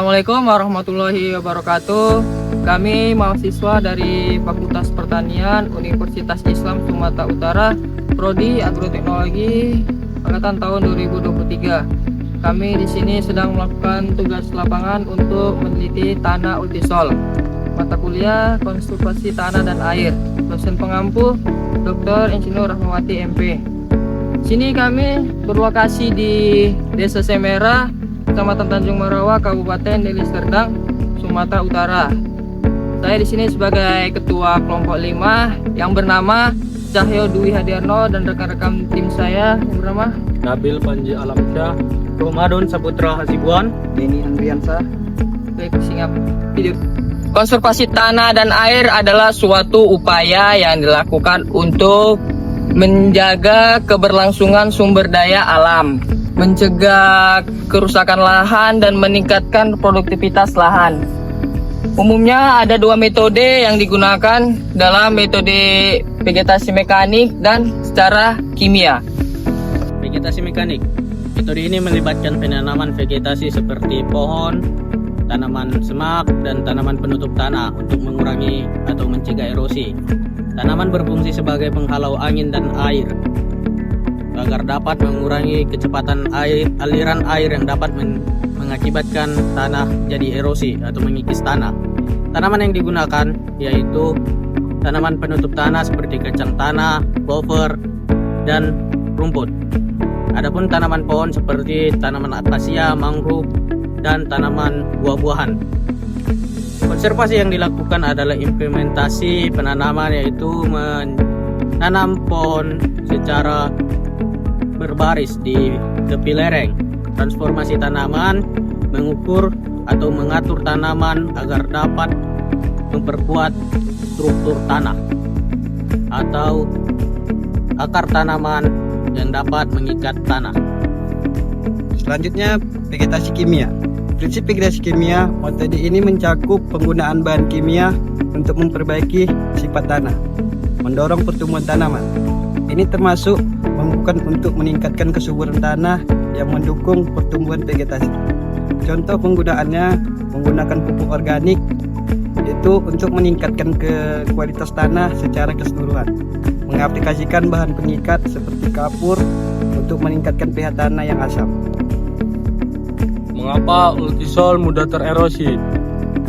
Assalamualaikum warahmatullahi wabarakatuh. Kami mahasiswa dari Fakultas Pertanian Universitas Islam Sumatera Utara, Prodi Agroteknologi angkatan tahun 2023. Kami di sini sedang melakukan tugas lapangan untuk meneliti tanah ultisol. Mata kuliah konservasi tanah dan air. Dosen pengampu Dr. Insinyur Rahmawati MP. Sini kami berlokasi di Desa Semera, Kecamatan Tanjung Marawa, Kabupaten Deli Serdang, Sumatera Utara. Saya di sini sebagai ketua kelompok 5 yang bernama Cahyo Dwi Hadiarno dan rekan-rekan tim saya yang bernama Nabil Panji Alamsyah, Ramadan Saputra Hasibuan, Denny Andriansa. Baik, singap video. Konservasi tanah dan air adalah suatu upaya yang dilakukan untuk menjaga keberlangsungan sumber daya alam, mencegah kerusakan lahan dan meningkatkan produktivitas lahan. Umumnya ada dua metode yang digunakan dalam metode vegetasi mekanik dan secara kimia. vegetasi mekanik. Metode ini melibatkan penanaman vegetasi seperti pohon, tanaman semak, dan tanaman penutup tanah untuk mengurangi atau mencegah erosi. Tanaman berfungsi sebagai penghalau angin dan air agar dapat mengurangi kecepatan aliran air yang dapat mengakibatkan tanah jadi erosi atau mengikis tanah. Tanaman yang digunakan yaitu tanaman penutup tanah seperti kacang tanah, clover, dan rumput. Adapun tanaman pohon seperti tanaman akasia, mangrove, dan tanaman buah-buahan. Konservasi yang dilakukan adalah implementasi penanaman, yaitu menanam pohon secara berbaris di tepi lereng, transformasi tanaman, mengukur atau mengatur tanaman agar dapat memperkuat struktur tanah atau akar tanaman yang dapat mengikat tanah. Selanjutnya, vegetasi kimia. Prinsip vegetasi kimia, metode ini mencakup penggunaan bahan kimia untuk memperbaiki sifat tanah, mendorong pertumbuhan tanaman. Ini termasuk bukan untuk meningkatkan kesuburan tanah yang mendukung pertumbuhan vegetasi. Contoh penggunaannya menggunakan pupuk organik, yaitu untuk meningkatkan kualitas tanah secara keseluruhan. Mengaplikasikan bahan pengikat seperti kapur untuk meningkatkan pH tanah yang asam. Mengapa ultisol mudah tererosi?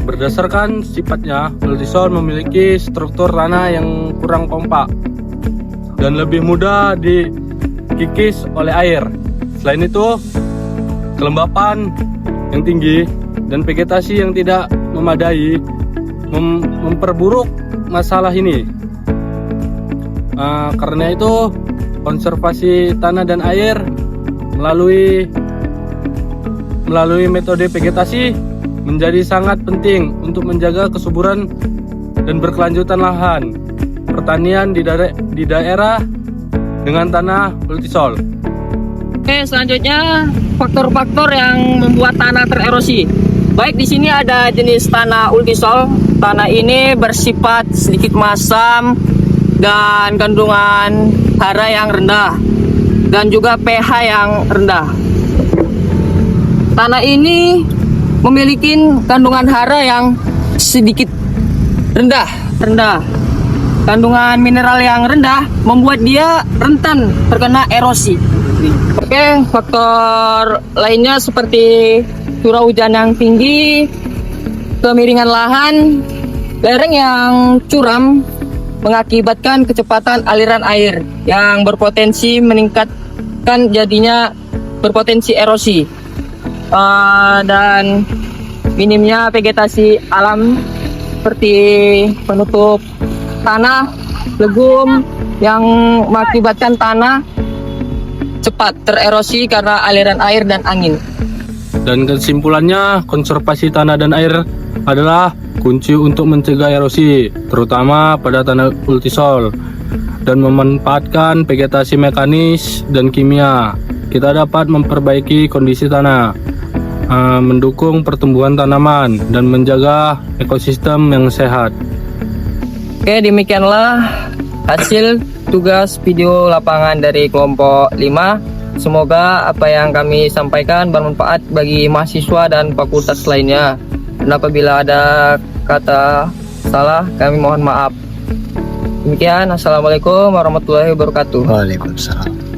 Berdasarkan sifatnya, ultisol memiliki struktur tanah yang kurang kompak dan lebih mudah dikikis oleh air. Selain itu, kelembapan yang tinggi dan vegetasi yang tidak memadai memperburuk masalah ini. Karena itu, konservasi tanah dan air melalui metode vegetasi menjadi sangat penting untuk menjaga kesuburan dan berkelanjutan lahan pertanian di daerah dengan tanah ultisol. Oke, selanjutnya faktor-faktor yang membuat tanah tererosi. Baik, di sini ada jenis tanah ultisol. Tanah ini bersifat sedikit masam dan kandungan hara yang rendah dan juga pH yang rendah. Tanah ini memiliki kandungan hara yang sedikit rendah. Kandungan mineral yang rendah membuat dia rentan terkena erosi. Oke, faktor lainnya seperti curah hujan yang tinggi, kemiringan lahan, lereng yang curam mengakibatkan kecepatan aliran air yang berpotensi meningkatkan jadinya berpotensi erosi. Dan minimnya vegetasi alam seperti penutup tanah, legum yang mengakibatkan tanah cepat tererosi karena aliran air dan angin. Dan kesimpulannya, konservasi tanah dan air adalah kunci untuk mencegah erosi, terutama pada tanah ultisol, dan memanfaatkan vegetasi mekanis dan kimia. Kita dapat memperbaiki kondisi tanah, mendukung pertumbuhan tanaman, dan menjaga ekosistem yang sehat. Oke, demikianlah hasil tugas video lapangan dari kelompok 5. Semoga apa yang kami sampaikan bermanfaat bagi mahasiswa dan fakultas lainnya. Dan apabila ada kata salah, kami mohon maaf. Demikian, assalamualaikum warahmatullahi wabarakatuh. Waalaikumsalam.